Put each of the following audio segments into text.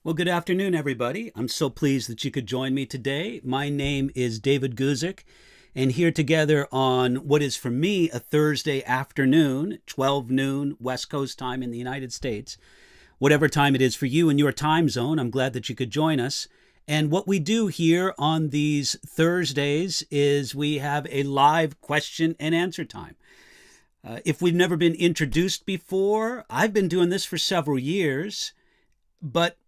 Well, good afternoon, everybody. I'm so pleased that you could join me today. My name is David Guzik, and here together on what is for me a Thursday afternoon, 12 noon West Coast time in the United States. Whatever time it is for you in your time zone, I'm glad that you could join us. And what we do here on these Thursdays is we have a live question and answer time. If we've never been introduced before, I've been doing this for several years, but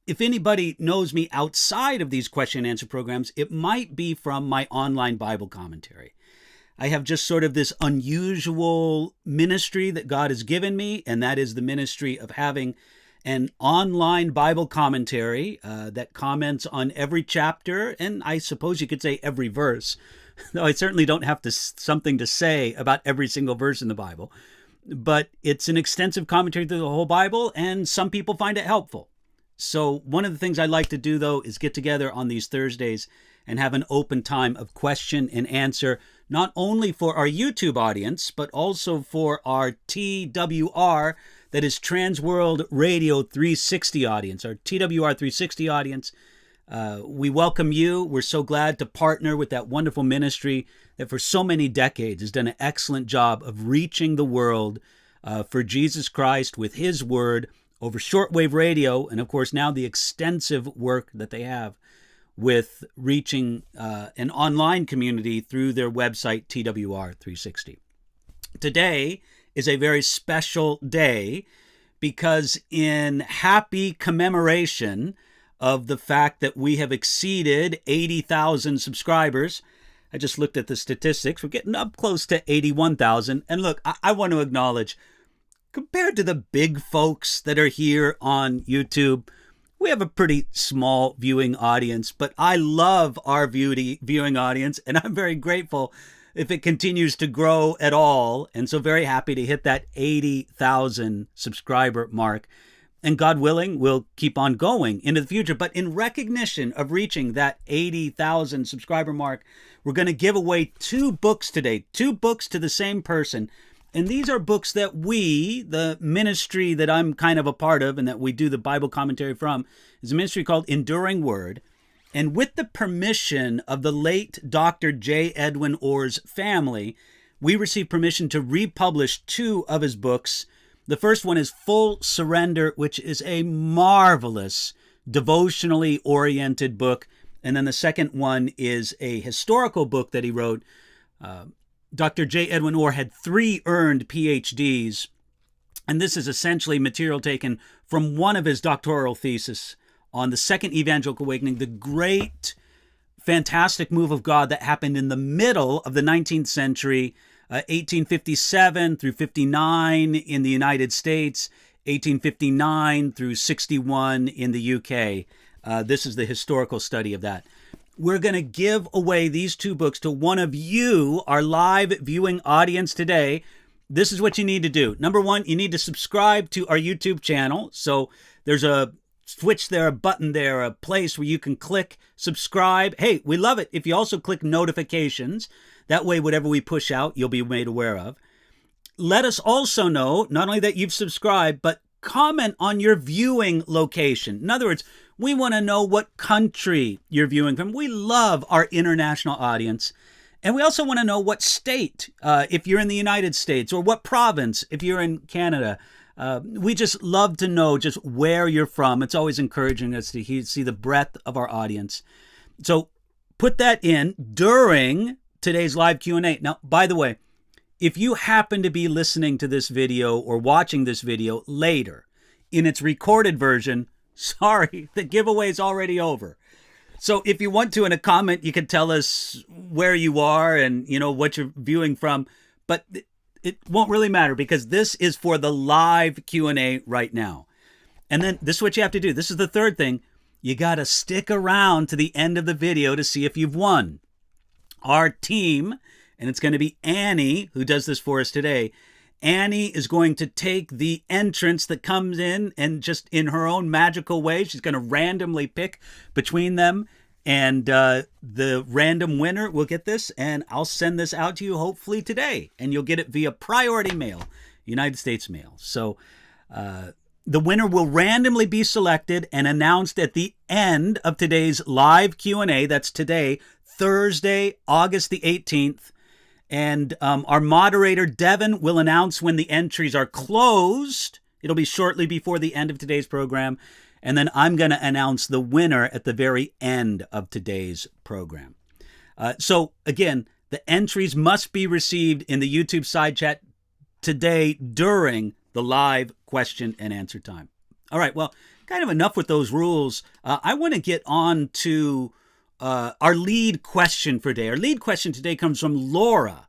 if anybody knows me outside of these question and answer programs, it might be from my online Bible commentary. I have just sort of this unusual ministry that God has given me, and that is the ministry of having an online Bible commentary that comments on every chapter, and I suppose you could say every verse, though I certainly don't have something to say about every single verse in the Bible. But it's an extensive commentary through the whole Bible, and some people find it helpful. So one of the things I like to do, though, is get together on these Thursdays and have an open time of question and answer, not only for our YouTube audience, but also for our TWR, that is Trans World Radio 360 audience, our TWR 360 audience. We welcome you. We're so glad to partner with that wonderful ministry that for so many decades has done an excellent job of reaching the world for Jesus Christ with His Word over shortwave radio, and of course now the extensive work that they have with reaching an online community through their website, TWR 360. Today is a very special day because in happy commemoration of the fact that we have exceeded 80,000 subscribers, I just looked at the statistics, we're getting up close to 81,000, and look, I want to acknowledge, compared to the big folks that are here on YouTube, we have a pretty small viewing audience, but I love our viewing audience, and I'm very grateful if it continues to grow at all, and so very happy to hit that 80,000 subscriber mark. And God willing, we'll keep on going into the future. But in recognition of reaching that 80,000 subscriber mark, we're going to give away 2 books today, 2 books to the same person. And these are books that we, the ministry that I'm kind of a part of and that we do the Bible commentary from, is a ministry called Enduring Word. And with the permission of the late Dr. J. Edwin Orr's family, we received permission to republish 2 of his books. The first one is Full Surrender, which is a marvelous devotionally oriented book. And then the second one is a historical book that he wrote. Dr. J. Edwin Orr had 3 earned PhDs, and this is essentially material taken from one of his doctoral theses on the Second Evangelical Awakening, the great, fantastic move of God that happened in the middle of the 19th century, 1857 through 59 in the United States, 1859 through 61 in the UK. This is the historical study of that. We're going to give away these 2 books to one of you, our live viewing audience today. This is what you need to do. Number 1, you need to subscribe to our YouTube channel. So there's a switch there, a button there, a place where you can click subscribe. Hey, we love it if you also click notifications. That way, whatever we push out, you'll be made aware of. Let us also know, not only that you've subscribed, but comment on your viewing location. In other words, we want to know what country you're viewing from. We love our international audience. And we also want to know what state, if you're in the United States, or what province, if you're in Canada. We just love to know just where you're from. It's always encouraging us to see the breadth of our audience. So put that in during today's live Q&A. Now, by the way, if you happen to be listening to this video or watching this video later in its recorded version, sorry, the giveaway is already over. So if you want to, in a comment, you can tell us where you are and, what you're viewing from. But it won't really matter because this is for the live Q&A right now. And then this is what you have to do. This is the third thing. You got to stick around to the end of the video to see if you've won. Our team, and it's going to be Annie who does this for us today. Annie is going to take the entrance that comes in and just in her own magical way, she's going to randomly pick between them. And the random winner will get this, and I'll send this out to you hopefully today. And you'll get it via priority mail, United States mail. So The winner will randomly be selected and announced at the end of today's live Q&A. That's today, Thursday, August the 18th. And our moderator, Devin, will announce when the entries are closed. It'll be shortly before the end of today's program. And then I'm going to announce the winner at the very end of today's program. So again, the entries must be received in the YouTube side chat today during the live question and answer time. All right, well, kind of enough with those rules. I want to get on to our lead question for today. Our lead question today comes from Laura.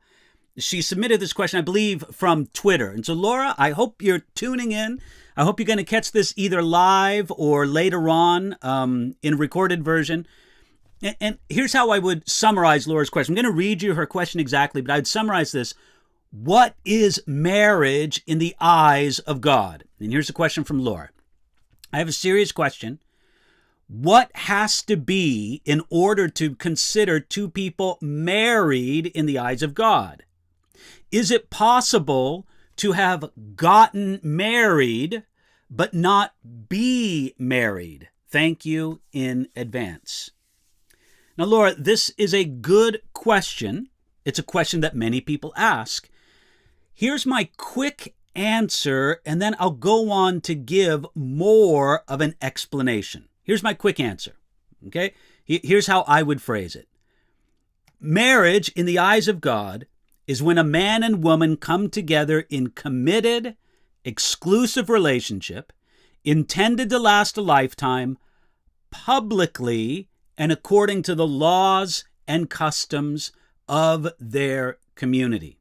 She submitted this question, I believe, from Twitter. And so, Laura, I hope you're tuning in. I hope you're going to catch this either live or later on in recorded version. And here's how I would summarize Laura's question. I'm going to read you her question exactly, but I'd summarize this. What is marriage in the eyes of God? And here's a question from Laura. I have a serious question. What has to be in order to consider two people married in the eyes of God? Is it possible to have gotten married but not be married? Thank you in advance. Now, Laura, this is a good question. It's a question that many people ask. Here's my quick answer, and then I'll go on to give more of an explanation. Here's my quick answer, okay? Here's how I would phrase it. Marriage in the eyes of God is when a man and woman come together in committed, exclusive relationship, intended to last a lifetime, publicly and according to the laws and customs of their community.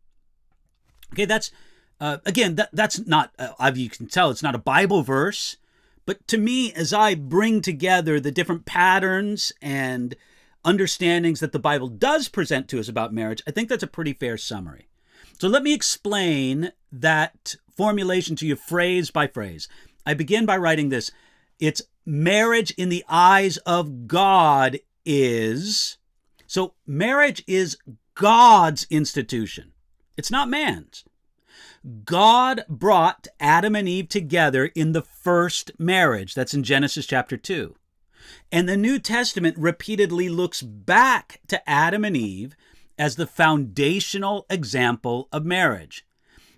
Okay, that's, that's not, you can tell it's not a Bible verse, but to me, as I bring together the different patterns and understandings that the Bible does present to us about marriage, I think that's a pretty fair summary. So let me explain that formulation to you phrase by phrase. I begin by writing this. It's marriage in the eyes of God is. So marriage is God's institution. It's not man's. God brought Adam and Eve together in the first marriage. That's in Genesis chapter 2. And the New Testament repeatedly looks back to Adam and Eve as the foundational example of marriage.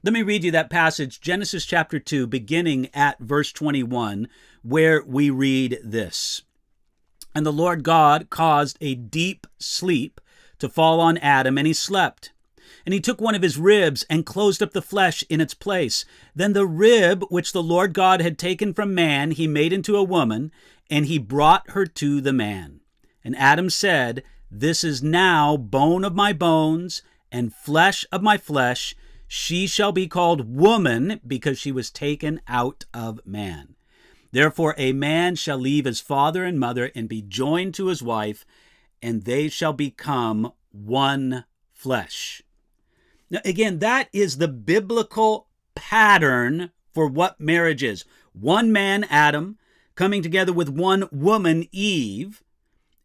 Let me read you that passage, Genesis chapter 2, beginning at verse 21, where we read this. And the Lord God caused a deep sleep to fall on Adam, and he slept. And he took one of his ribs and closed up the flesh in its place. Then the rib which the Lord God had taken from man, he made into a woman, and he brought her to the man. And Adam said, This is now bone of my bones and flesh of my flesh. She shall be called woman, because she was taken out of man. Therefore a man shall leave his father and mother and be joined to his wife, and they shall become one flesh. Now, again, that is the biblical pattern for what marriage is. One man, Adam, coming together with one woman, Eve,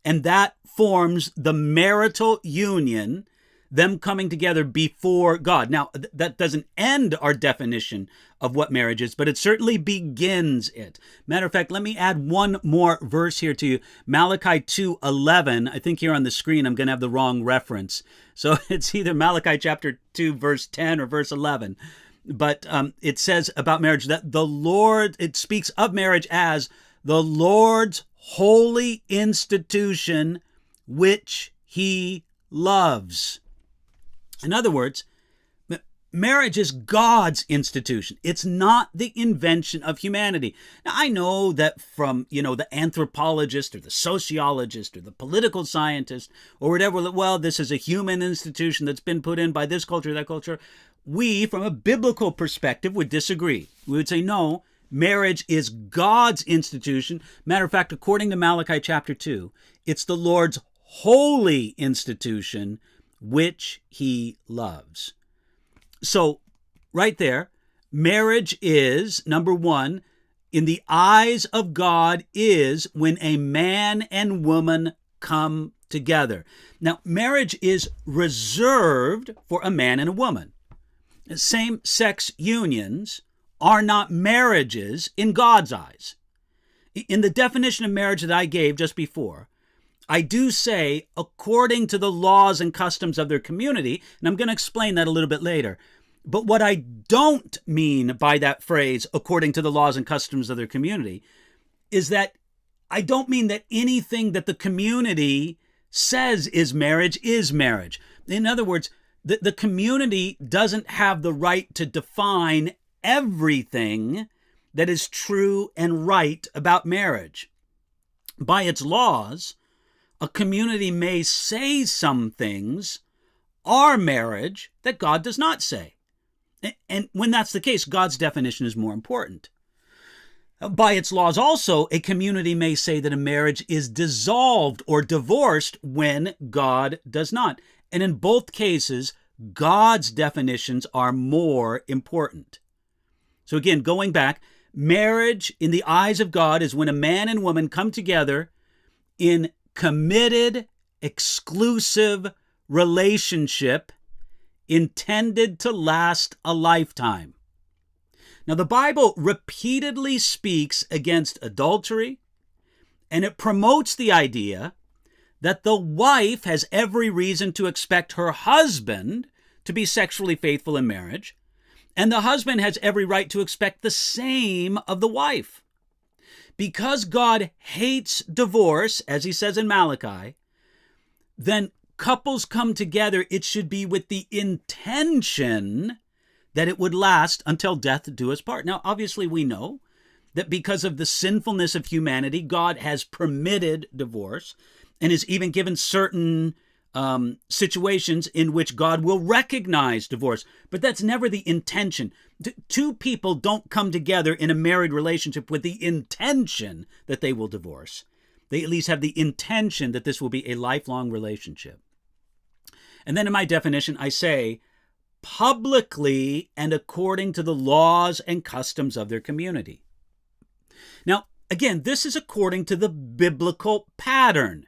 and that forms the marital union, them coming together before God. Now, that doesn't end our definition of what marriage is, but it certainly begins it. Matter of fact, let me add one more verse here to you. Malachi 2:11. I think here on the screen I'm going to have the wrong reference. So it's either Malachi chapter 2, verse 10 or verse 11. But it says about marriage that the Lord, it speaks of marriage as the Lord's holy institution, which he loves. In other words, marriage is God's institution. It's not the invention of humanity. Now, I know that from, the anthropologist or the sociologist or the political scientist or whatever, well, this is a human institution that's been put in by this culture, that culture. We, from a biblical perspective, would disagree. We would say, no, marriage is God's institution. Matter of fact, according to Malachi chapter 2, it's the Lord's holy institution, which he loves. So right there, marriage is, number one, in the eyes of God is when a man and woman come together. Now, marriage is reserved for a man and a woman. Same-sex unions are not marriages in God's eyes. In the definition of marriage that I gave just before, I do say according to the laws and customs of their community, and I'm going to explain that a little bit later. But what I don't mean by that phrase, according to the laws and customs of their community, is that I don't mean that anything that the community says is marriage is marriage. In other words, the community doesn't have the right to define everything that is true and right about marriage. By its laws, a community may say some things are marriage that God does not say. And when that's the case, God's definition is more important. By its laws also, a community may say that a marriage is dissolved or divorced when God does not. And in both cases, God's definitions are more important. So again, going back, marriage in the eyes of God is when a man and woman come together in committed, exclusive relationship intended to last a lifetime. Now, the Bible repeatedly speaks against adultery, and it promotes the idea that the wife has every reason to expect her husband to be sexually faithful in marriage, and the husband has every right to expect the same of the wife. Because God hates divorce, as he says in Malachi, then couples come together, it should be with the intention that it would last until death do us part. Now, obviously, we know that because of the sinfulness of humanity, God has permitted divorce and has even given certain situations in which God will recognize divorce. But that's never the intention. Two people don't come together in a married relationship with the intention that they will divorce. They at least have the intention that this will be a lifelong relationship. And then in my definition, I say, publicly and according to the laws and customs of their community. Now, again, this is according to the biblical pattern.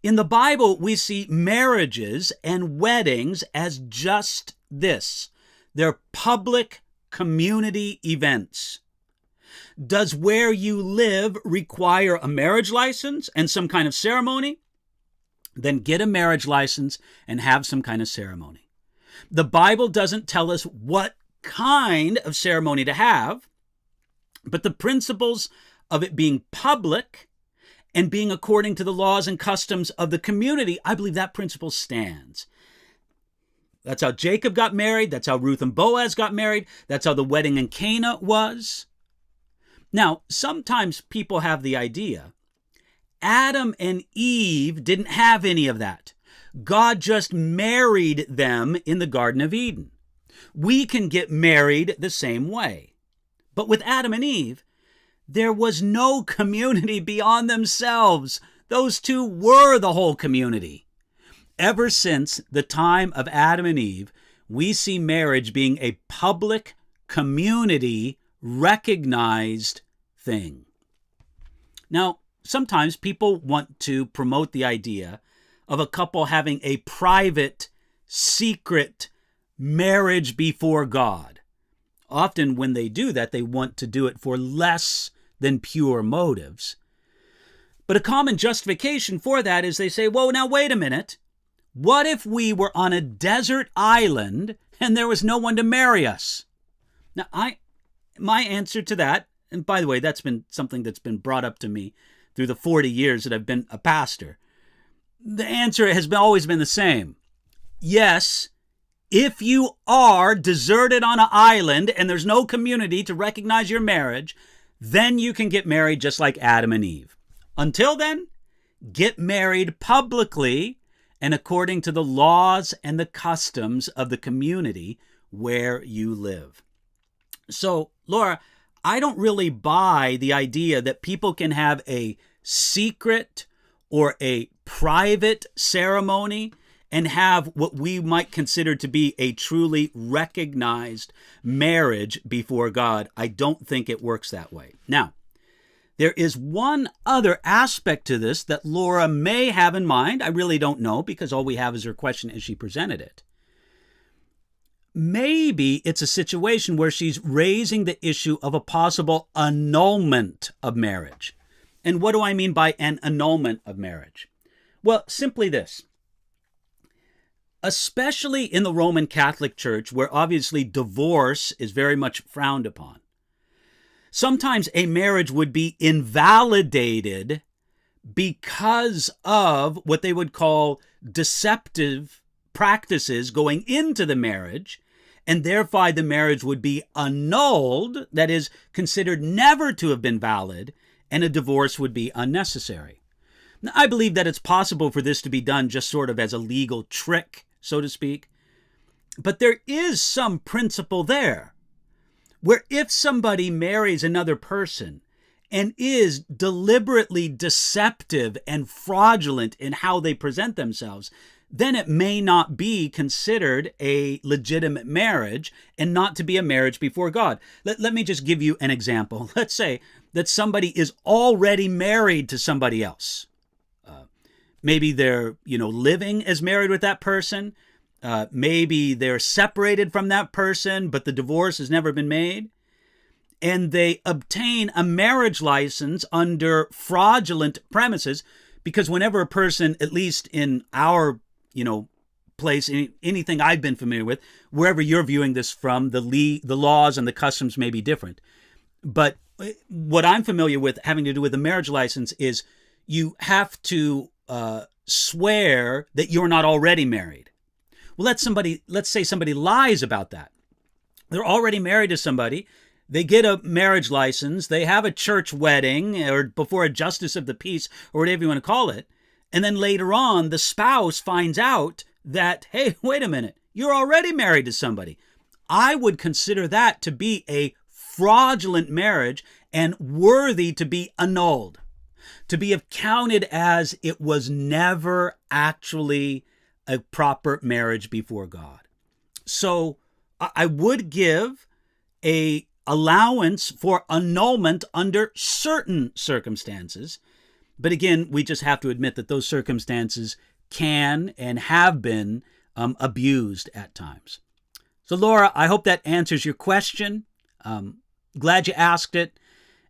In the Bible, we see marriages and weddings as just this. They're public community events. Does where you live require a marriage license and some kind of ceremony? Then get a marriage license and have some kind of ceremony. The Bible doesn't tell us what kind of ceremony to have, but the principles of it being public and being according to the laws and customs of the community, I believe that principle stands. That's how Jacob got married. That's how Ruth and Boaz got married. That's how the wedding in Cana was. Now, sometimes people have the idea Adam and Eve didn't have any of that. God just married them in the Garden of Eden. We can get married the same way. But with Adam and Eve, there was no community beyond themselves. Those two were the whole community. Ever since the time of Adam and Eve, we see marriage being a public, community, recognized thing. Now, sometimes people want to promote the idea of a couple having a private, secret marriage before God. Often when they do that, they want to do it for less than pure motives. But a common justification for that is they say, well, now wait a minute. What if we were on a desert island and there was no one to marry us? Now, my answer to that, and by the way, that's been something that's been brought up to me through the 40 years that I've been a pastor. The answer has always been the same. Yes, if you are deserted on an island and there's no community to recognize your marriage, then you can get married just like Adam and Eve. Until then, get married publicly and according to the laws and the customs of the community where you live. So, Laura, I don't really buy the idea that people can have a secret or a private ceremony and have what we might consider to be a truly recognized marriage before God. I don't think it works that way. Now, there is one other aspect to this that Laura may have in mind. I really don't know because all we have is her question as she presented it. Maybe it's a situation where she's raising the issue of a possible annulment of marriage. And what do I mean by an annulment of marriage? Well, simply this. Especially in the Roman Catholic Church, where obviously divorce is very much frowned upon, sometimes a marriage would be invalidated because of what they would call deceptive practices going into the marriage, and thereby the marriage would be annulled, that is, considered never to have been valid, and a divorce would be unnecessary. Now, I believe that it's possible for this to be done just sort of as a legal trick, so to speak, but there is some principle there, where if somebody marries another person and is deliberately deceptive and fraudulent in how they present themselves, then it may not be considered a legitimate marriage and not to be a marriage before God. Let me just give you an example. Let's say that somebody is already married to somebody else. Maybe they're, living as married with that person. Maybe they're separated from that person, but the divorce has never been made. And they obtain a marriage license under fraudulent premises, because whenever a person, at least in our, place, anything I've been familiar with, wherever you're viewing this from, the laws and the customs may be different. But what I'm familiar with having to do with a marriage license is you have to swear that you're not already married. Well, let's say somebody lies about that. They're already married to somebody. They get a marriage license. They have a church wedding or before a justice of the peace or whatever you want to call it. And then later on, the spouse finds out that, hey, wait a minute, you're already married to somebody. I would consider that to be a fraudulent marriage and worthy to be annulled, to be counted as it was never actually a proper marriage before God. So I would give a allowance for annulment under certain circumstances. But again, we just have to admit that those circumstances can and have been abused at times. So Laura, I hope that answers your question. Glad you asked it.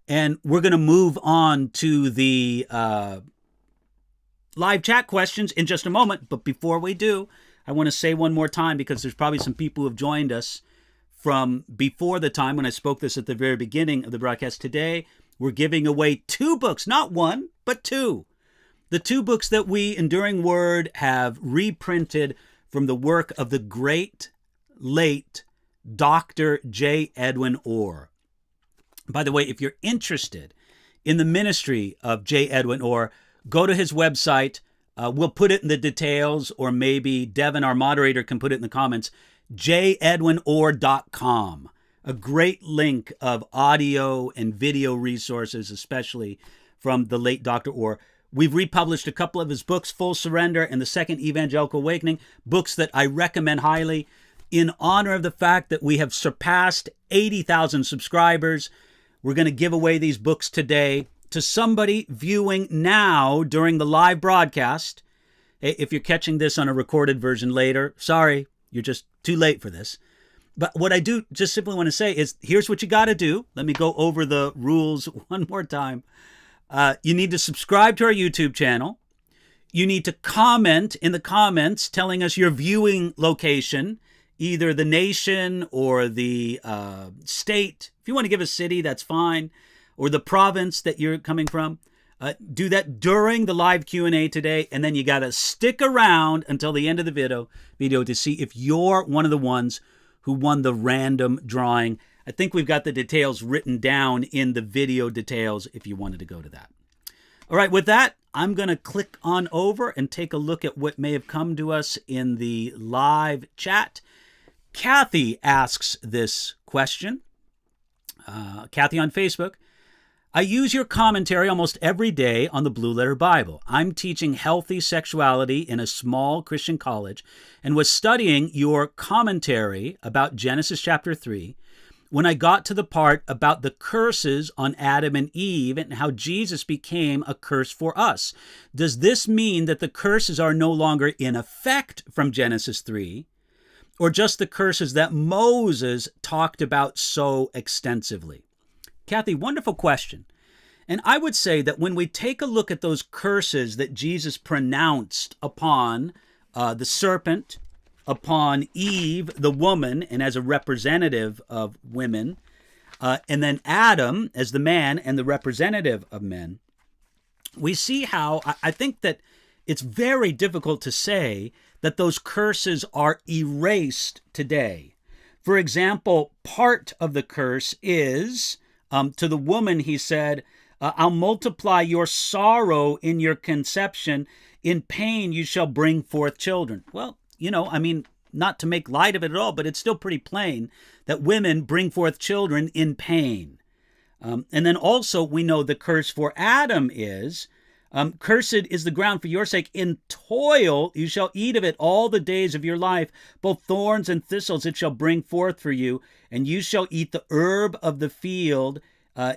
And we're going to move on to the live chat questions in just a moment. But before we do, I want to say one more time, because there's probably some people who have joined us from before the time when I spoke this at the very beginning of the broadcast. Today, we're giving away 2 books, not 1, but 2. The 2 books that we, Enduring Word, have reprinted from the work of the great, late Dr. J. Edwin Orr. By the way, if you're interested in the ministry of J. Edwin Orr, go to his website. We'll put it in the details, or maybe Devin, our moderator, can put it in the comments. jedwinorr.com. A great link of audio and video resources, especially from the late Dr. Orr. We've republished a couple of his books, Full Surrender and The Second Evangelical Awakening, books that I recommend highly in honor of the fact that we have surpassed 80,000 subscribers. We're going to give away these books today to somebody viewing now during the live broadcast. If you're catching this on a recorded version later, sorry, you're just too late for this. But what I do just simply want to say is, here's what you got to do. Let me go over the rules one more time. You need to subscribe to our YouTube channel. You need to comment in the comments telling us your viewing location, either the nation or the state. If you want to give a city, that's fine. Or the province that you're coming from. Do that during the live Q&A today, and then you got to stick around until the end of the video to see if you're one of the ones who won the random drawing. I think we've got the details written down in the video details if you wanted to go to that. All right, with that, I'm going to click on over and take a look at what may have come to us in the live chat. Kathy asks this question. Kathy on Facebook. I use your commentary almost every day on the Blue Letter Bible. I'm teaching healthy sexuality in a small Christian college and was studying your commentary about Genesis chapter 3 when I got to the part about the curses on Adam and Eve and how Jesus became a curse for us. Does this mean that the curses are no longer in effect from Genesis 3? or just the curses that Moses talked about so extensively? Kathy, wonderful question. And I would say that when we take a look at those curses that Jesus pronounced upon the serpent, upon Eve, the woman, and as a representative of women, and then Adam as the man and the representative of men, we see how I think that it's very difficult to say that those curses are erased today. For example, part of the curse is, to the woman, he said, I'll multiply your sorrow in your conception. In pain you shall bring forth children. Well, not to make light of it at all, but it's still pretty plain that women bring forth children in pain. And then also we know the curse for Adam is, cursed is the ground for your sake. In toil you shall eat of it all the days of your life. Both thorns and thistles it shall bring forth for you, and you shall eat the herb of the field.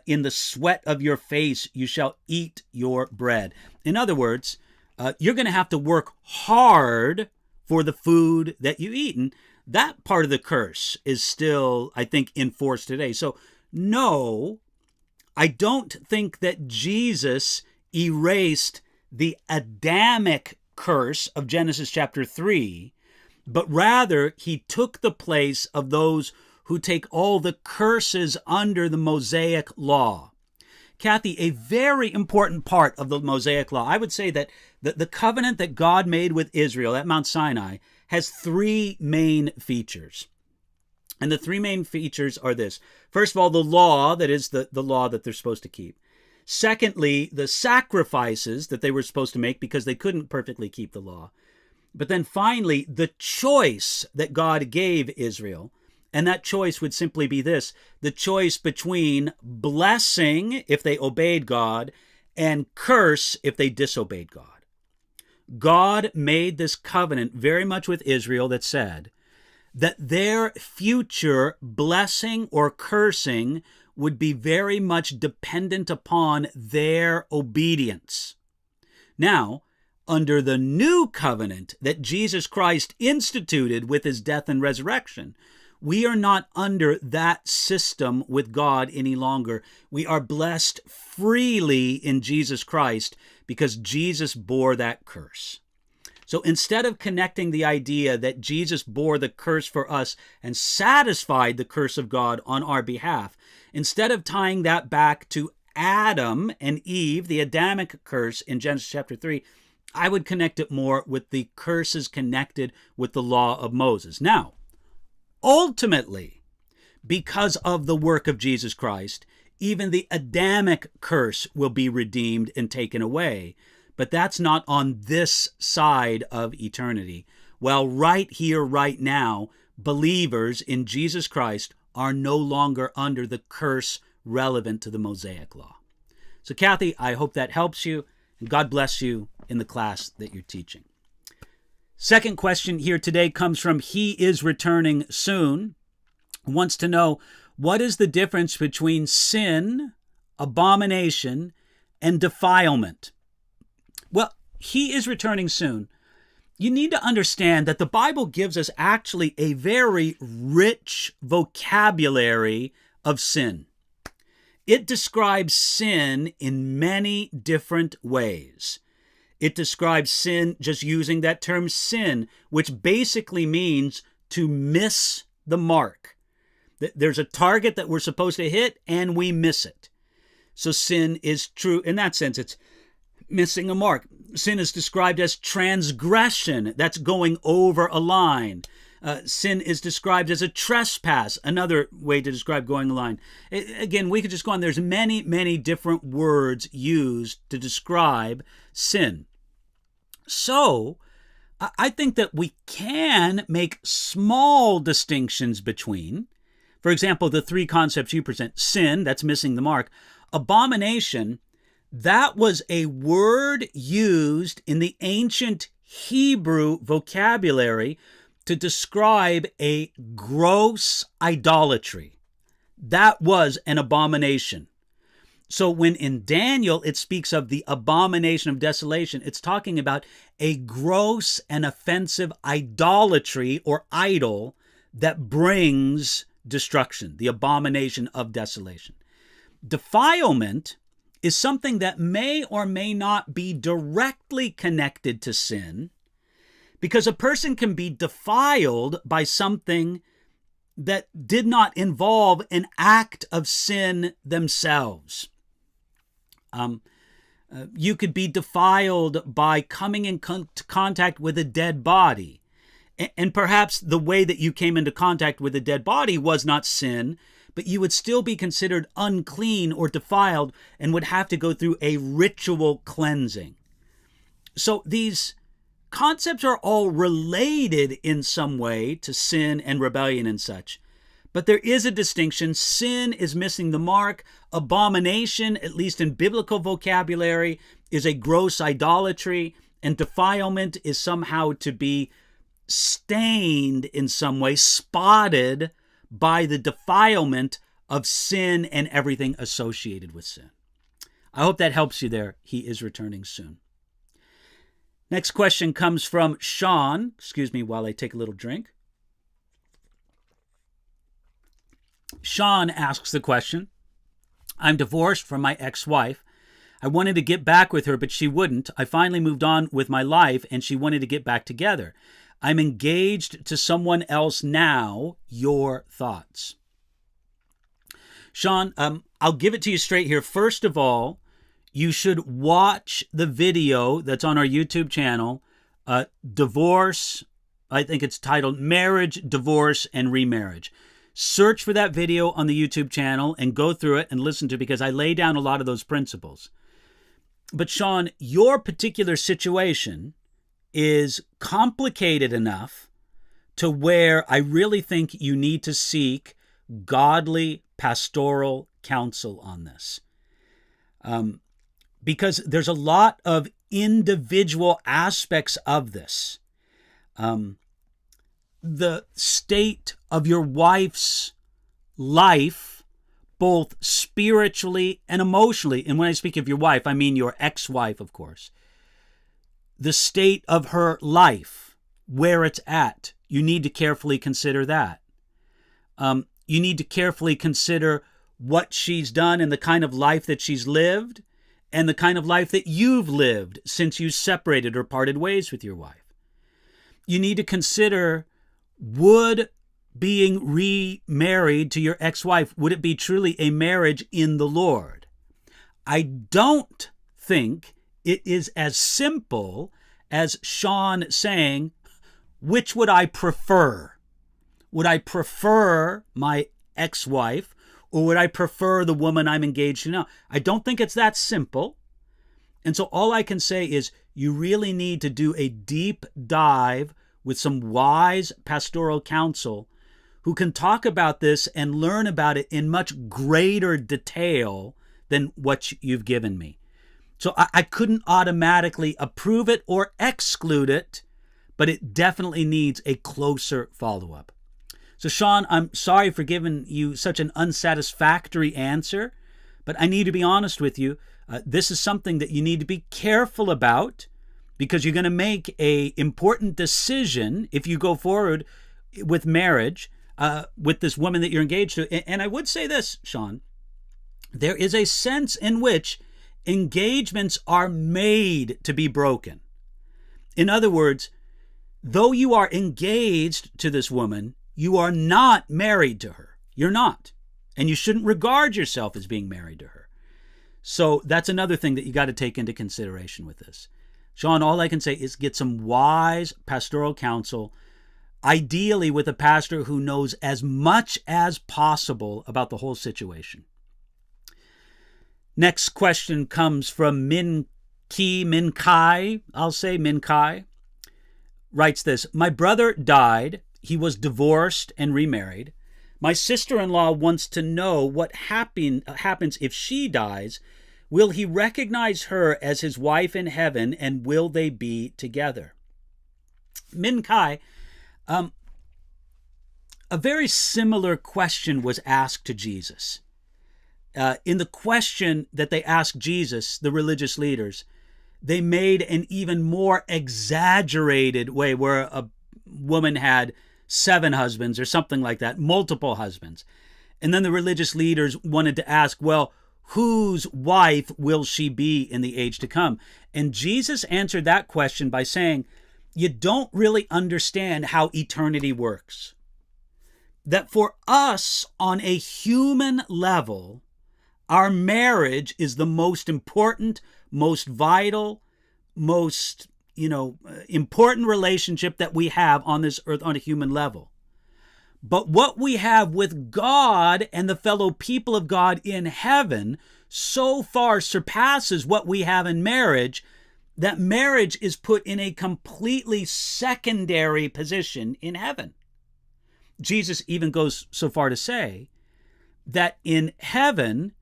In the sweat of your face you shall eat your bread. In other words, you're going to have to work hard for the food that you eat. And that part of the curse is still, I think, in force today. So, no, I don't think that Jesus erased the Adamic curse of Genesis chapter 3, but rather he took the place of those who take all the curses under the Mosaic law. Kathy, a very important part of the Mosaic law, I would say that the covenant that God made with Israel at Mount Sinai has three main features. And the three main features are this. First of all, the law, that is the law that they're supposed to keep. Secondly, the sacrifices that they were supposed to make because they couldn't perfectly keep the law. But then finally, the choice that God gave Israel. And that choice would simply be this: the choice between blessing if they obeyed God and curse if they disobeyed God. God made this covenant very much with Israel that said that their future blessing or cursing would be very much dependent upon their obedience. Now, under the new covenant that Jesus Christ instituted with his death and resurrection, we are not under that system with God any longer. We are blessed freely in Jesus Christ because Jesus bore that curse. So instead of connecting the idea that Jesus bore the curse for us and satisfied the curse of God on our behalf, instead of tying that back to Adam and Eve, the Adamic curse in Genesis chapter 3, I would connect it more with the curses connected with the law of Moses. Now, ultimately, because of the work of Jesus Christ, even the Adamic curse will be redeemed and taken away. But that's not on this side of eternity. Well, right here, right now, believers in Jesus Christ are no longer under the curse relevant to the Mosaic law. So, Kathy, I hope that helps you, and God bless you in the class that you're teaching. Second question here today comes from He Is Returning Soon. Wants to know, what is the difference between sin, abomination, and defilement? Well, He is returning soon. You need to understand that the Bible gives us actually a very rich vocabulary of sin. It describes sin in many different ways. It describes sin just using that term sin, which basically means to miss the mark. There's a target that we're supposed to hit and we miss it. So sin is true in that sense. It's missing a mark. Sin is described as transgression. That's going over a line. Sin is described as a trespass, another way to describe going a line. Again, we could just go on. There's many, many different words used to describe sin. So, I think that we can make small distinctions between, for example, the three concepts you present. Sin, that's missing the mark. Abomination, that was a word used in the ancient Hebrew vocabulary to describe a gross idolatry. That was an abomination. So when in Daniel it speaks of the abomination of desolation, it's talking about a gross and offensive idolatry or idol that brings destruction, the abomination of desolation. Defilement is something that may or may not be directly connected to sin, because a person can be defiled by something that did not involve an act of sin themselves. You could be defiled by coming in contact with a dead body. And perhaps the way that you came into contact with a dead body was not sin, but you would still be considered unclean or defiled and would have to go through a ritual cleansing. So these concepts are all related in some way to sin and rebellion and such. But there is a distinction. Sin is missing the mark. Abomination, at least in biblical vocabulary, is a gross idolatry. And defilement is somehow to be stained in some way, spotted by the defilement of sin and everything associated with sin. I hope that helps you there. He is returning soon. Next question comes from Sean. Excuse me while I take a little drink. Sean asks the question, I'm divorced from my ex-wife. I wanted to get back with her, but she wouldn't. I finally moved on with my life, and she wanted to get back together. I'm engaged to someone else now. Your thoughts? Sean, I'll give it to you straight here. First of all, you should watch the video that's on our YouTube channel, Divorce. I think it's titled Marriage, Divorce, and Remarriage. Search for that video on the YouTube channel and go through it and listen to it, because I lay down a lot of those principles. But Sean, your particular situation is complicated enough to where I really think you need to seek godly pastoral counsel on this. Because there's a lot of individual aspects of this. The state of your wife's life, both spiritually and emotionally. And when I speak of your wife, I mean your ex-wife, of course. The state of her life, where it's at, you need to carefully consider that. You need to carefully consider what she's done and the kind of life that she's lived and the kind of life that you've lived since you separated or parted ways with your wife. You need to consider, would being remarried to your ex-wife, would it be truly a marriage in the Lord? I don't think it is as simple as Sean saying, which would I prefer? Would I prefer my ex-wife, or would I prefer the woman I'm engaged to now? I don't think it's that simple. And so all I can say is you really need to do a deep dive with some wise pastoral counsel who can talk about this and learn about it in much greater detail than what you've given me. So I couldn't automatically approve it or exclude it, but it definitely needs a closer follow-up. So Sean, I'm sorry for giving you such an unsatisfactory answer, but I need to be honest with you. This is something that you need to be careful about, because you're going to make an important decision if you go forward with marriage with this woman that you're engaged to. And I would say this, Sean, there is a sense in which engagements are made to be broken. In other words, though you are engaged to this woman, you are not married to her. You're not. And you shouldn't regard yourself as being married to her. So that's another thing that you got to take into consideration with this. Sean, all I can say is get some wise pastoral counsel, ideally with a pastor who knows as much as possible about the whole situation. Next question comes from Minkai, I'll say Minkai, writes this. My brother died. He was divorced and remarried. My sister-in-law wants to know what happens if she dies. Will he recognize her as his wife in heaven, and will they be together? Minkai, a very similar question was asked to Jesus. in the question that they asked Jesus, the religious leaders, they made an even more exaggerated way where a woman had 7 husbands or something like that, multiple husbands. And then the religious leaders wanted to ask, well, whose wife will she be in the age to come? And Jesus answered that question by saying, you don't really understand how eternity works. That for us on a human level, our marriage is the most important, most vital, most, important relationship that we have on this earth on a human level. But what we have with God and the fellow people of God in heaven so far surpasses what we have in marriage, that marriage is put in a completely secondary position in heaven. Jesus even goes so far to say that in heaven,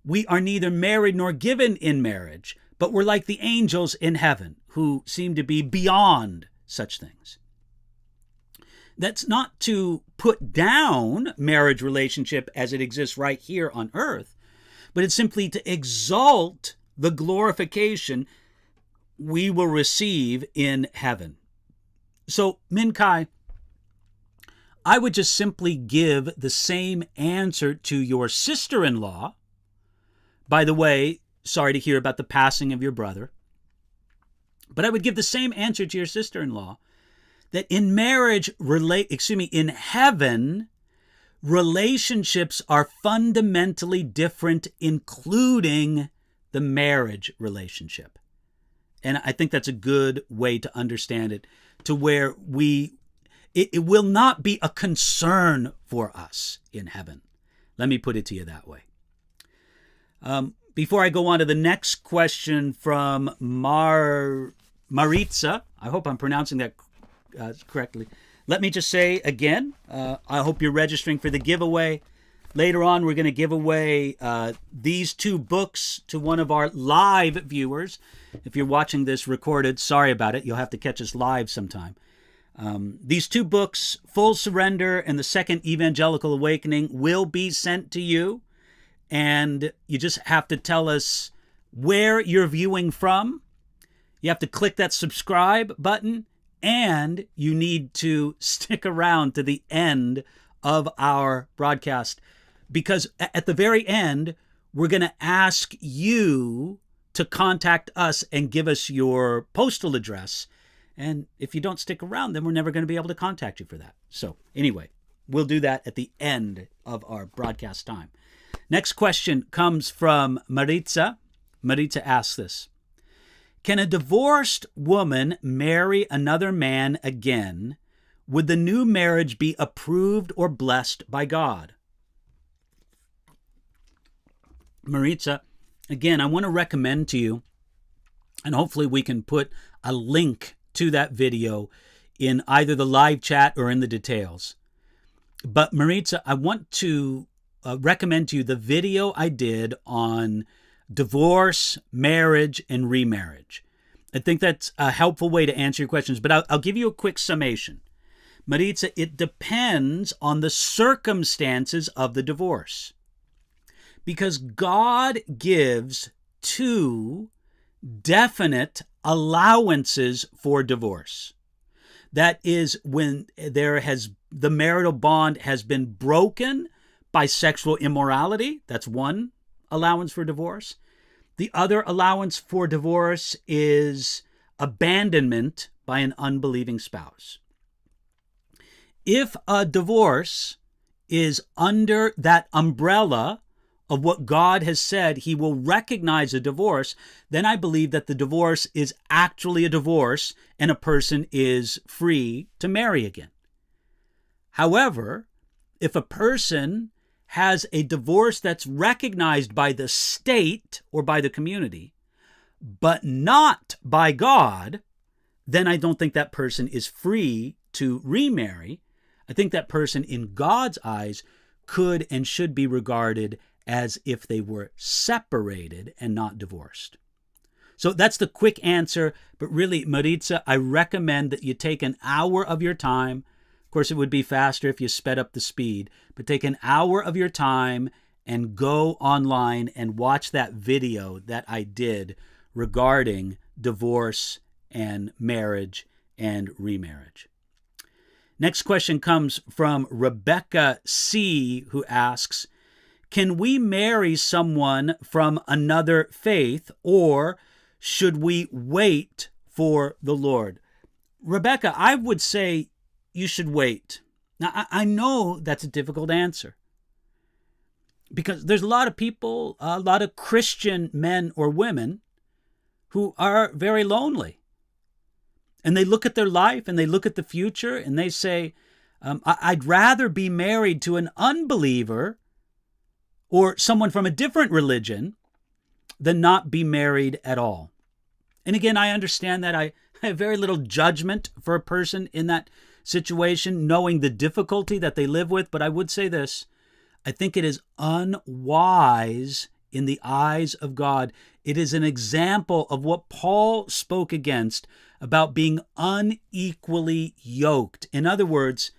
we are neither married nor given in marriage, but we're like the angels in heaven who seem to be beyond such things. That's not to put down marriage relationship as it exists right here on earth, but it's simply to exalt the glorification we will receive in heaven. So, Minkai, I would just simply give the same answer to your sister-in-law. By the way, sorry to hear about the passing of your brother. But I would give the same answer to your sister-in-law, that in marriage, in heaven, relationships are fundamentally different, including the marriage relationship. And I think that's a good way to understand it, to where it will not be a concern for us in heaven. Let me put it to you that way. Before I go on to the next question from Maritza, I hope I'm pronouncing that correctly. Let me just say again, I hope you're registering for the giveaway. Later on, we're going to give away these 2 books to one of our live viewers. If you're watching this recorded, sorry about it. You'll have to catch us live sometime. These 2 books, Full Surrender and The Second Evangelical Awakening, will be sent to you. And you just have to tell us where you're viewing from. You have to click that subscribe button, and you need to stick around to the end of our broadcast, because at the very end, we're going to ask you to contact us and give us your postal address. And if you don't stick around, then we're never going to be able to contact you for that. So anyway, we'll do that at the end of our broadcast time. Next question comes from Maritza. Maritza asks this: can a divorced woman marry another man again? Would the new marriage be approved or blessed by God? Maritza, again, I want to recommend to you, and hopefully we can put a link to that video in either the live chat or in the details. But Maritza, I want to recommend to you the video I did on divorce, marriage, and remarriage. I think that's a helpful way to answer your questions, but I'll give you a quick summation. Maritza, it depends on the circumstances of the divorce, because God gives 2 definite allowances for divorce. That is when the marital bond has been broken by sexual immorality. That's one allowance for divorce. The other allowance for divorce is abandonment by an unbelieving spouse. If a divorce is under that umbrella of what God has said he will recognize a divorce, then I believe that the divorce is actually a divorce and a person is free to marry again. However, if a person has a divorce that's recognized by the state or by the community, but not by God, then I don't think that person is free to remarry. I think that person in God's eyes could and should be regarded as if they were separated and not divorced. So that's the quick answer. But really, Maritza, I recommend that you take an hour of your time. Of course, it would be faster if you sped up the speed, but take an hour of your time and go online and watch that video that I did regarding divorce and marriage and remarriage. Next question comes from Rebecca C., who asks, can we marry someone from another faith, or should we wait for the Lord? Rebecca, I would say you should wait. Now, I know that's a difficult answer because there's a lot of people, a lot of Christian men or women who are very lonely. And they look at their life and they look at the future and they say, I'd rather be married to an unbeliever or someone from a different religion than not be married at all. And again, I understand that I have very little judgment for a person in that situation, knowing the difficulty that they live with. But I would say this, I think it is unwise in the eyes of God. It is an example of what Paul spoke against about being unequally yoked. In other words,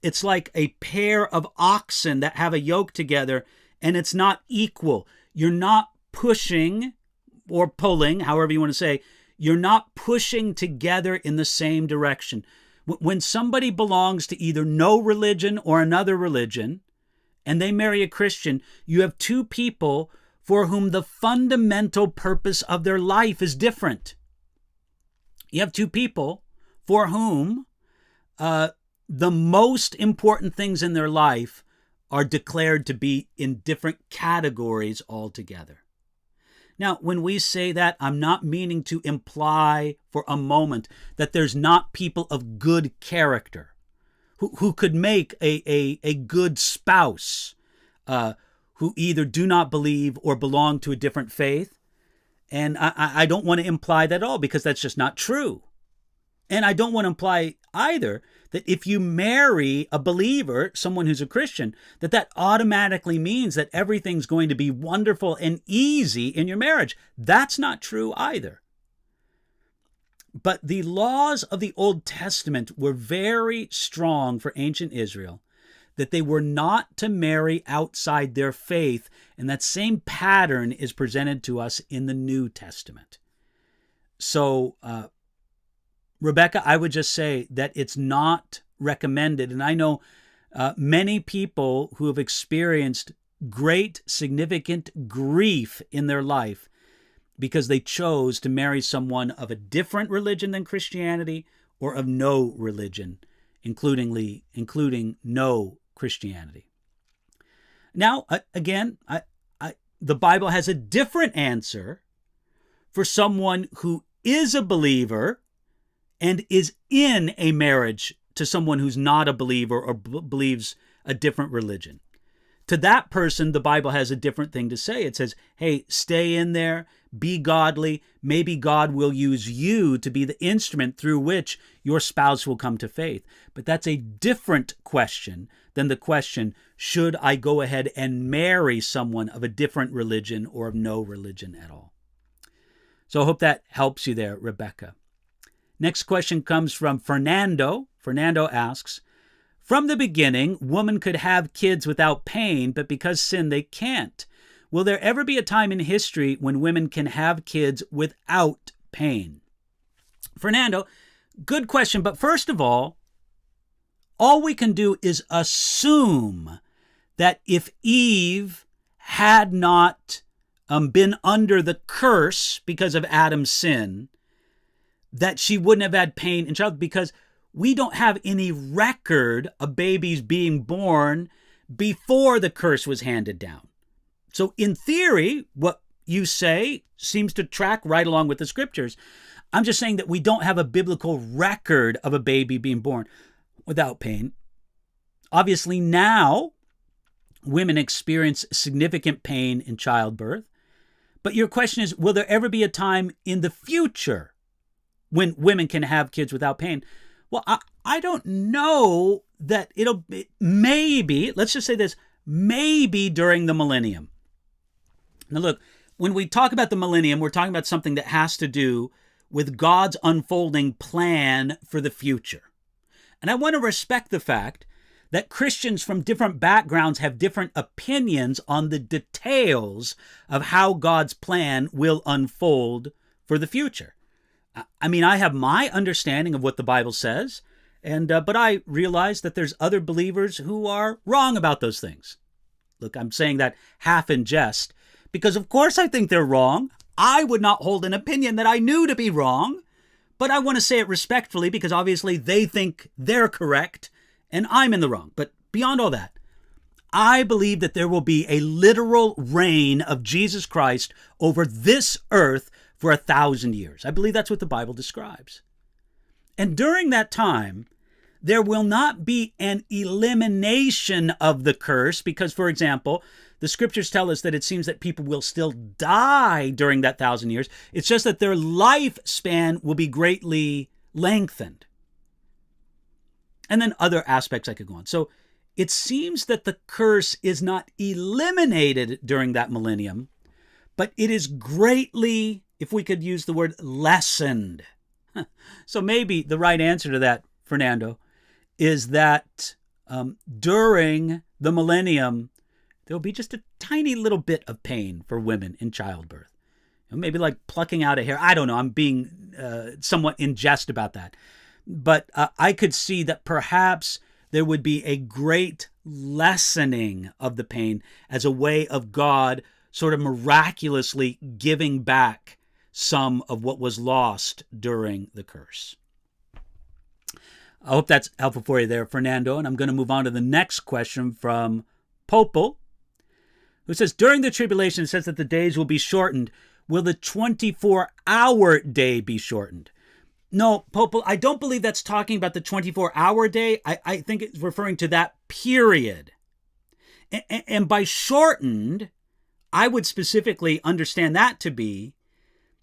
it's like a pair of oxen that have a yoke together and it's not equal. You're not pushing or pulling, however you want to say, you're not pushing together in the same direction. When somebody belongs to either no religion or another religion, and they marry a Christian, you have two people for whom the fundamental purpose of their life is different. You have two people for whom the most important things in their life are declared to be in different categories altogether. Now, when we say that, I'm not meaning to imply for a moment that there's not people of good character who could make a good spouse, who either do not believe or belong to a different faith. And I don't want to imply that at all, because that's just not true. And I don't want to imply either that if you marry a believer, someone who's a Christian, that automatically means that everything's going to be wonderful and easy in your marriage. That's not true either. But the laws of the Old Testament were very strong for ancient Israel, that they were not to marry outside their faith. And that same pattern is presented to us in the New Testament. So, Rebecca, I would just say that it's not recommended. And I know many people who have experienced great, significant grief in their life because they chose to marry someone of a different religion than Christianity or of no religion, including no Christianity. Now, again, the Bible has a different answer for someone who is a believer and is in a marriage to someone who's not a believer or believes a different religion. To that person, the Bible has a different thing to say. It says, hey, stay in there, be godly. Maybe God will use you to be the instrument through which your spouse will come to faith. But that's a different question than the question, should I go ahead and marry someone of a different religion or of no religion at all? So I hope that helps you there, Rebecca. Next question comes from Fernando. Fernando asks, from the beginning, women could have kids without pain, but because sin, they can't. Will there ever be a time in history when women can have kids without pain? Fernando, good question. But first of all we can do is assume that if Eve had not been under the curse because of Adam's sin, that she wouldn't have had pain in childbirth, because we don't have any record of babies being born before the curse was handed down. So in theory, what you say seems to track right along with the scriptures. I'm just saying that we don't have a biblical record of a baby being born without pain. Obviously now, women experience significant pain in childbirth. But your question is, will there ever be a time in the future when women can have kids without pain? Well, I don't know that maybe, let's just say this, maybe during the millennium. Now look, when we talk about the millennium, we're talking about something that has to do with God's unfolding plan for the future. And I want to respect the fact that Christians from different backgrounds have different opinions on the details of how God's plan will unfold for the future. I mean, I have my understanding of what the Bible says, but I realize that there's other believers who are wrong about those things. Look, I'm saying that half in jest, because of course I think they're wrong. I would not hold an opinion that I knew to be wrong, but I want to say it respectfully because obviously they think they're correct and I'm in the wrong. But beyond all that, I believe that there will be a literal reign of Jesus Christ over this earth for 1,000 years. I believe that's what the Bible describes. And during that time, there will not be an elimination of the curse because, for example, the scriptures tell us that it seems that people will still die during that 1,000 years. It's just that their lifespan will be greatly lengthened. And then other aspects I could go on. So it seems that the curse is not eliminated during that millennium, but it is greatly, if we could use the word, lessened. So maybe the right answer to that, Fernando, is that during the millennium, there'll be just a tiny little bit of pain for women in childbirth. Maybe like plucking out a hair. I don't know. I'm being somewhat in jest about that. But I could see that perhaps there would be a great lessening of the pain as a way of God sort of miraculously giving back some of what was lost during the curse. I hope that's helpful for you there, Fernando. And I'm going to move on to the next question from Popel, who says, during the tribulation, it says that the days will be shortened. Will the 24-hour day be shortened? No, Popel, I don't believe that's talking about the 24-hour day. I think it's referring to that period. And by shortened, I would specifically understand that to be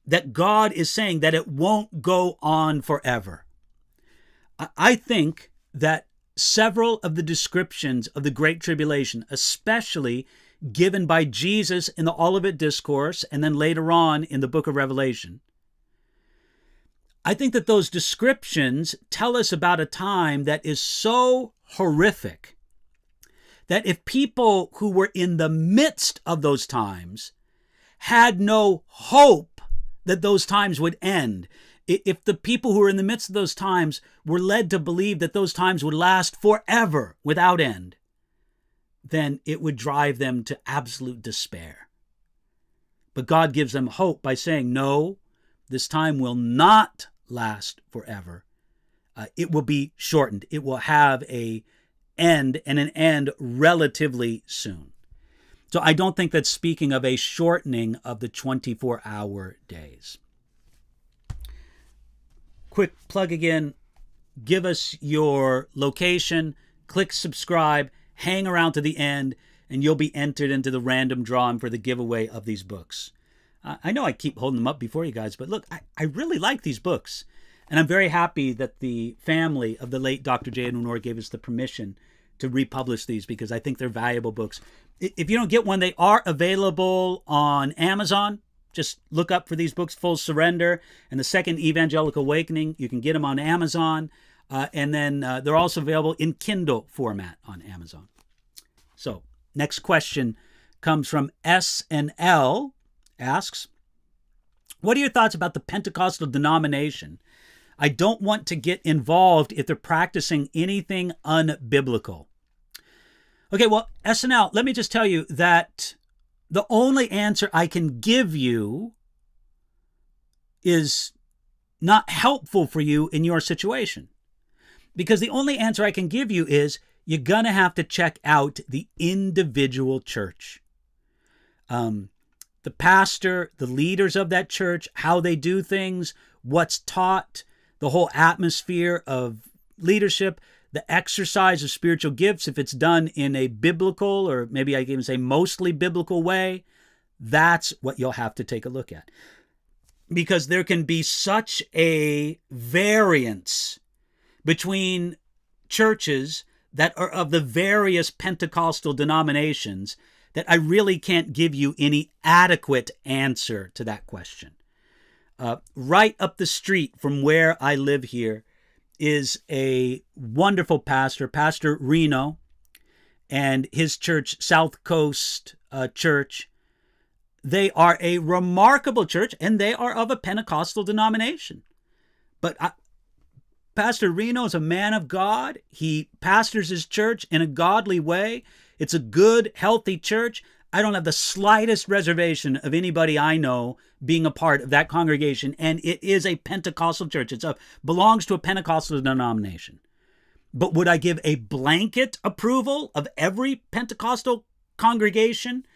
that God is saying that it won't go on forever. I think that several of the descriptions of the Great Tribulation, especially given by Jesus in the Olivet Discourse and then later on in the book of Revelation, I think that those descriptions tell us about a time that is so horrific that if people who were in the midst of those times had no hope that those times would end, if the people who were in the midst of those times were led to believe that those times would last forever without end, then it would drive them to absolute despair. But God gives them hope by saying, no, this time will not last forever. It will be shortened. It will have an end relatively soon. So I don't think that's speaking of a shortening of the 24-hour days. Quick plug again. Give us your location, click subscribe, hang around to the end, and you'll be entered into the random drawing for the giveaway of these books. I know I keep holding them up before you guys, but look, I really like these books. And I'm very happy that the family of the late Dr. J. Edwin Orr gave us the permission to republish these because I think they're valuable books. If you don't get one, they are available on Amazon. Just look up for these books, Full Surrender and the Second Evangelical Awakening. You can get them on Amazon. And then they're also available in Kindle format on Amazon. So next question comes from S&L. Asks, what are your thoughts about the Pentecostal denomination? I don't want to get involved if they're practicing anything unbiblical. Okay, well, SNL, let me just tell you that the only answer I can give you is not helpful for you in your situation. Because the only answer I can give you is you're going to have to check out the individual church. The pastor, the leaders of that church, how they do things, what's taught, the whole atmosphere of leadership, the exercise of spiritual gifts, if it's done in a biblical, or maybe I can even say mostly biblical way, that's what you'll have to take a look at. Because there can be such a variance between churches that are of the various Pentecostal denominations that I really can't give you any adequate answer to that question. Right up the street from where I live here is a wonderful pastor, Pastor Reno, and his church, South Coast Church. They are a remarkable church, and they are of a Pentecostal denomination. But Pastor Reno is a man of God. He pastors his church in a godly way. It's a good, healthy church. I don't have the slightest reservation of anybody I know being a part of that congregation, and it is a Pentecostal church. It belongs to a Pentecostal denomination. But would I give a blanket approval of every Pentecostal congregation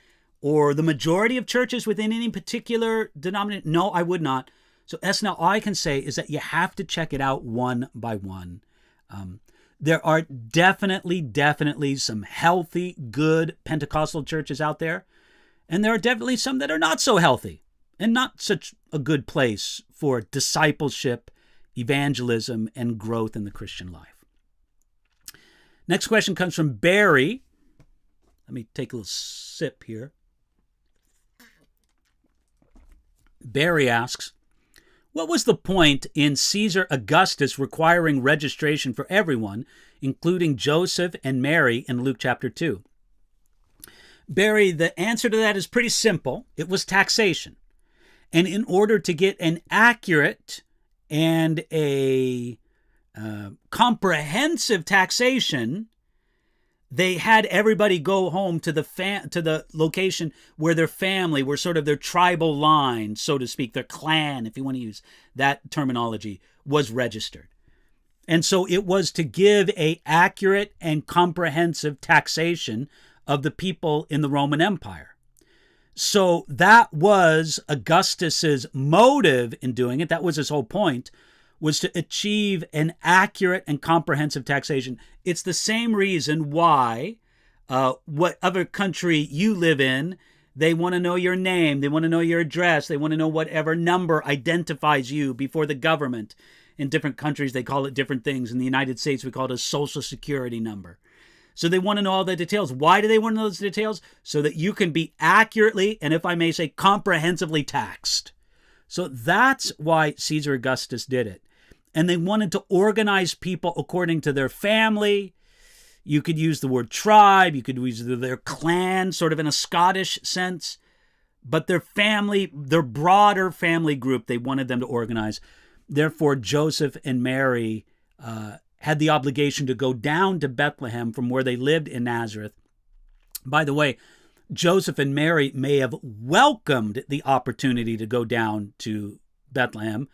or the majority of churches within any particular denomination? No, I would not. So that's now all I can say is that you have to check it out one by one. There are definitely some healthy, good Pentecostal churches out there. And there are definitely some that are not so healthy and not such a good place for discipleship, evangelism, and growth in the Christian life. Next question comes from Barry. Let me take a little sip here. Barry asks, what was the point in Caesar Augustus requiring registration for everyone, including Joseph and Mary in Luke chapter 2? Barry, the answer to that is pretty simple. It was taxation. And in order to get an accurate and a comprehensive taxation, they had everybody go home to the location where their family, where sort of their tribal line, so to speak, their clan, if you want to use that terminology, was registered. And so it was to give an accurate and comprehensive taxation of the people in the Roman Empire. So that was Augustus's motive in doing it. That was his whole point, was to achieve an accurate and comprehensive taxation. It's the same reason why whatever country you live in, they want to know your name, they want to know your address, they want to know whatever number identifies you before the government. In different countries, they call it different things. In the United States, we call it a social security number. So they want to know all the details. Why do they want to know those details? So that you can be accurately, and if I may say, comprehensively taxed. So that's why Caesar Augustus did it. And they wanted to organize people according to their family. You could use the word tribe. You could use their clan, sort of in a Scottish sense. But their family, their broader family group, they wanted them to organize. Therefore, Joseph and Mary had the obligation to go down to Bethlehem from where they lived in Nazareth. By the way, Joseph and Mary may have welcomed the opportunity to go down to Bethlehem,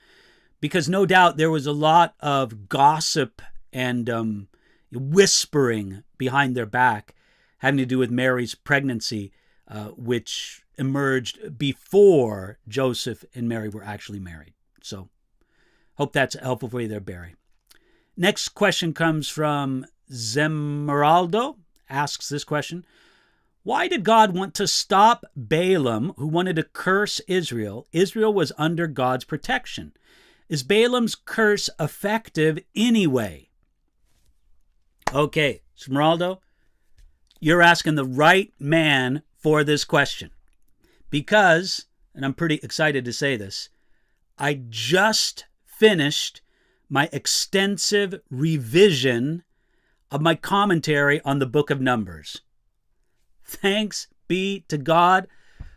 because no doubt there was a lot of gossip and whispering behind their back having to do with Mary's pregnancy, which emerged before Joseph and Mary were actually married. So, hope that's helpful for you there, Barry. Next question comes from Zemeraldo, asks this question. Why did God want to stop Balaam, who wanted to curse Israel? Israel was under God's protection. Is Balaam's curse effective anyway? Okay, Zemeraldo, you're asking the right man for this question. Because, and I'm pretty excited to say this, I just finished my extensive revision of my commentary on the book of Numbers. Thanks be to God.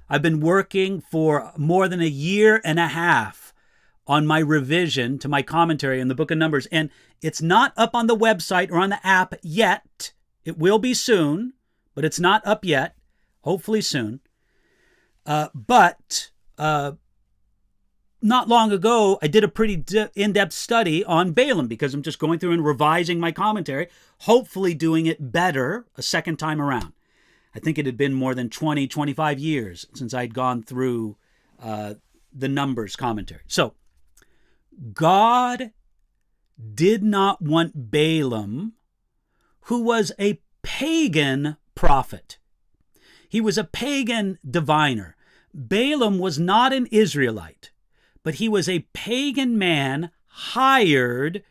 I've been working for more than a year and a half on my revision to my commentary on the book of Numbers. And it's not up on the website or on the app yet. It will be soon, but it's not up yet. Hopefully soon. But not long ago, I did a pretty in-depth study on Balaam because I'm just going through and revising my commentary, hopefully doing it better a second time around. I think it had been more than 20, 25 years since I'd gone through the Numbers commentary. So, God did not want Balaam, who was a pagan prophet. He was a pagan diviner. Balaam was not an Israelite, but he was a pagan man hired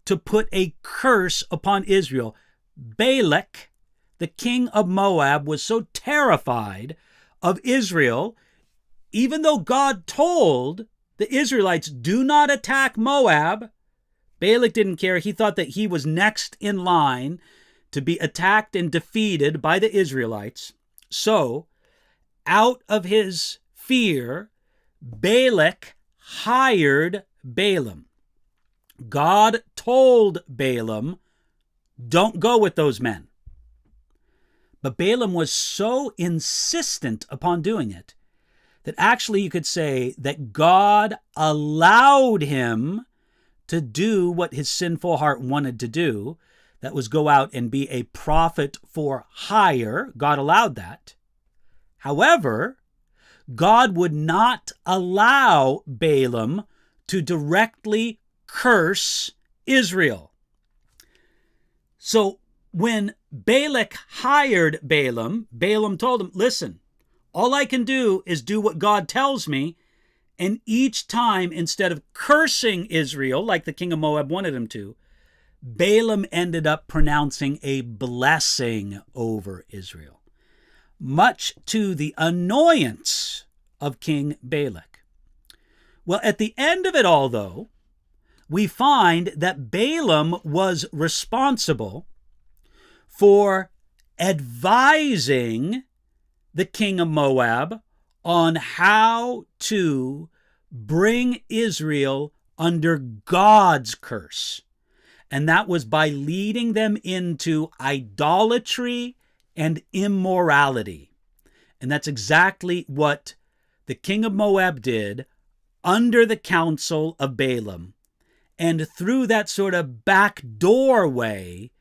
to put a curse upon Israel. Balak, the king of Moab, was so terrified of Israel, even though God told the Israelites, do not attack Moab, Balak didn't care. He thought that he was next in line to be attacked and defeated by the Israelites. So, out of his fear, Balak hired Balaam. God told Balaam, don't go with those men. But Balaam was so insistent upon doing it that actually you could say that God allowed him to do what his sinful heart wanted to do. That was go out and be a prophet for hire. God allowed that. However, God would not allow Balaam to directly curse Israel. So when Balak hired Balaam, Balaam told him, listen, all I can do is do what God tells me. And each time, instead of cursing Israel, like the king of Moab wanted him to, Balaam ended up pronouncing a blessing over Israel, much to the annoyance of King Balak. Well, at the end of it all, though, we find that Balaam was responsible for advising the king of Moab on how to bring Israel under God's curse. And that was by leading them into idolatry and immorality. And that's exactly what the king of Moab did under the counsel of Balaam. And through that sort of back doorway,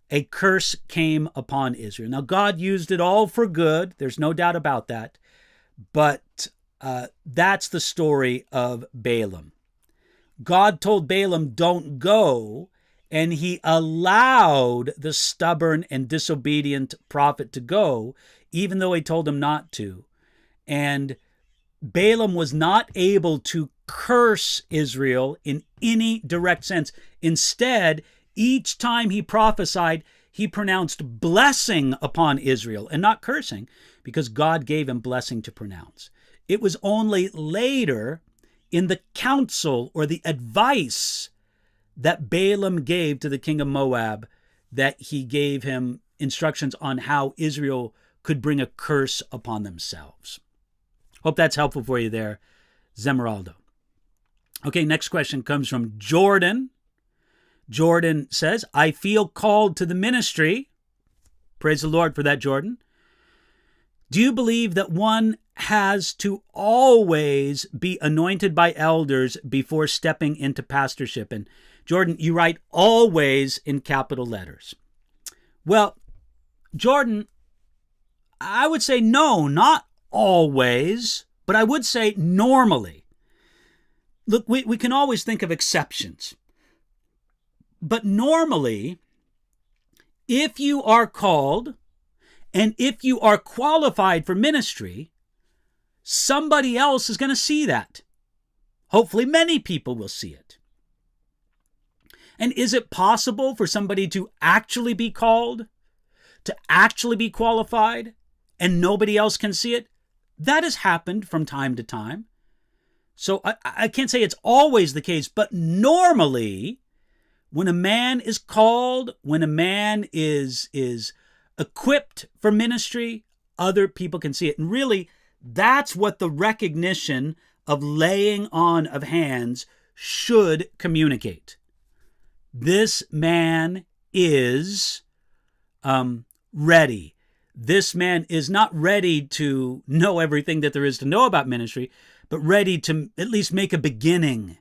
a curse came upon Israel. Now, God used it all for good. There's no doubt about that. But that's the story of Balaam. God told Balaam, don't go, and he allowed the stubborn and disobedient prophet to go, even though he told him not to. And Balaam was not able to curse Israel in any direct sense. Instead, each time he prophesied, he pronounced blessing upon Israel and not cursing, because God gave him blessing to pronounce. It was only later in the counsel or the advice that Balaam gave to the king of Moab that he gave him instructions on how Israel could bring a curse upon themselves. Hope that's helpful for you there, Zemeraldo. Okay, next question comes from Jordan. Jordan says, I feel called to the ministry. Praise the Lord for that, Jordan. Do you believe that one has to always be anointed by elders before stepping into pastorship? And Jordan, you write always in capital letters. Well, Jordan, I would say no, not always, but I would say normally. Look, we can always think of exceptions. But normally, if you are called and if you are qualified for ministry, somebody else is going to see that. Hopefully, many people will see it. And is it possible for somebody to actually be called, to actually be qualified, and nobody else can see it? That has happened from time to time. So I can't say it's always the case, but normally, when a man is called, when a man is equipped for ministry, other people can see it. And really, that's what the recognition of laying on of hands should communicate. This man is ready. This man is not ready to know everything that there is to know about ministry, but ready to at least make a beginning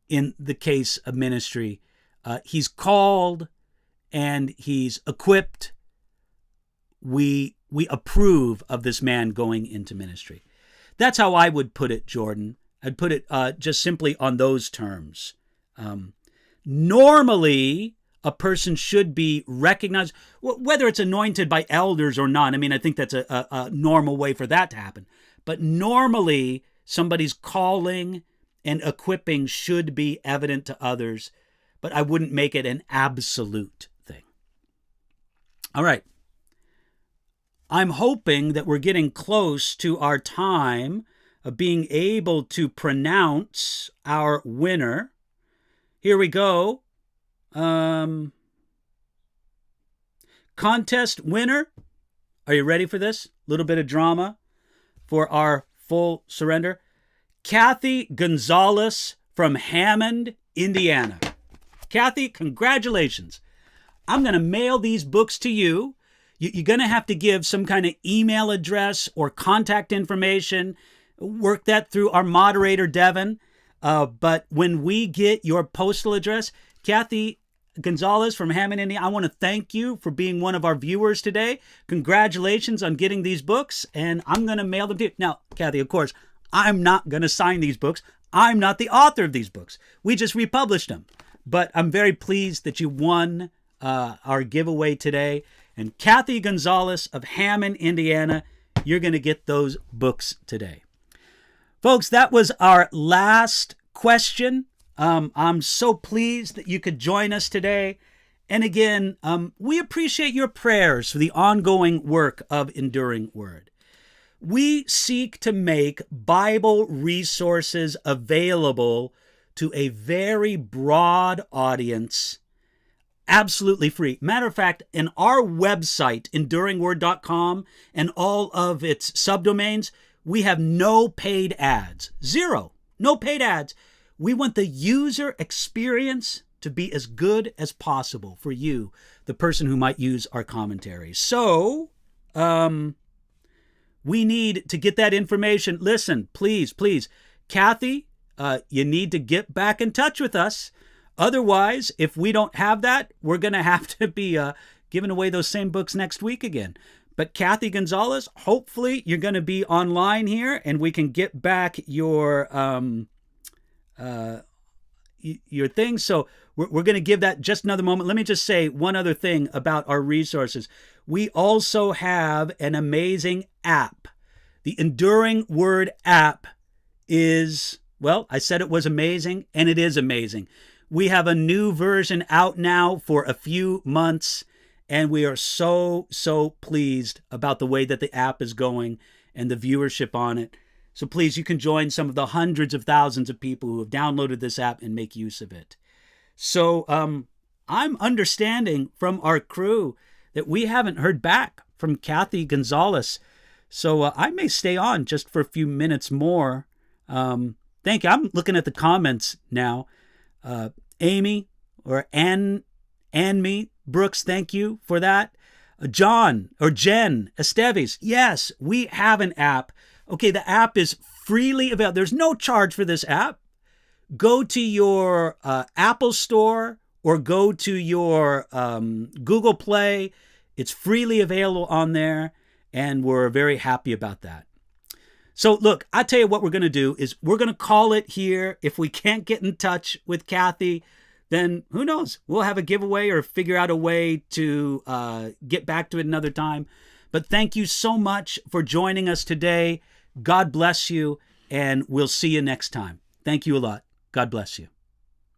in the case of ministry. He's called and he's equipped. We approve of this man going into ministry. That's how I would put it, Jordan. I'd put it just simply on those terms. Normally, a person should be recognized, whether it's anointed by elders or not. I mean, I think that's a normal way for that to happen. But normally, somebody's calling and equipping should be evident to others, but I wouldn't make it an absolute thing. All right. I'm hoping that we're getting close to our time of being able to pronounce our winner. Here we go. Contest winner. Are you ready for this? A little bit of drama for our full surrender. Kathy Gonzalez from Hammond, Indiana. Kathy, congratulations. I'm going to mail these books to you. You're going to have to give some kind of email address or contact information. Work that through our moderator, Devin. But when we get your postal address, Kathy Gonzalez from Hammond, Indiana, I want to thank you for being one of our viewers today. Congratulations on getting these books, and I'm going to mail them to you. Now, Kathy, of course, I'm not going to sign these books. I'm not the author of these books. We just republished them. But I'm very pleased that you won our giveaway today. And Kathy Gonzalez of Hammond, Indiana, you're going to get those books today. Folks, that was our last question. I'm so pleased that you could join us today. And again, we appreciate your prayers for the ongoing work of Enduring Word. We seek to make Bible resources available to a very broad audience, absolutely free. Matter of fact, in our website, enduringword.com, and all of its subdomains, we have no paid ads. Zero. No paid ads. We want the user experience to be as good as possible for you, the person who might use our commentary. So, we need to get that information. Listen, please, Kathy, you need to get back in touch with us. Otherwise, if we don't have that, we're going to have to be giving away those same books next week again. But Kathy Gonzalez, hopefully you're going to be online here and we can get back your thing. So we're going to give that just another moment. Let me just say one other thing about our resources. We also have an amazing app. The Enduring Word app is, well, I said it was amazing, and it is amazing. We have a new version out now for a few months, and we are so pleased about the way that the app is going and the viewership on it. So please, you can join some of the hundreds of thousands of people who have downloaded this app and make use of it. So I'm understanding from our crew that we haven't heard back from Kathy Gonzalez. So I may stay on just for a few minutes more. Thank you. I'm looking at the comments now. Amy or Anne Brooks, thank you for that. John or Jen Esteves, yes, we have an app. Okay, the app is freely available. There's no charge for this app. Go to your Apple Store or go to your Google Play. It's freely available on there, and we're very happy about that. So look, I tell you what we're going to do is we're going to call it here. If we can't get in touch with Kathy, then who knows? We'll have a giveaway or figure out a way to get back to it another time. But thank you so much for joining us today. God bless you, and we'll see you next time. Thank you a lot. God bless you.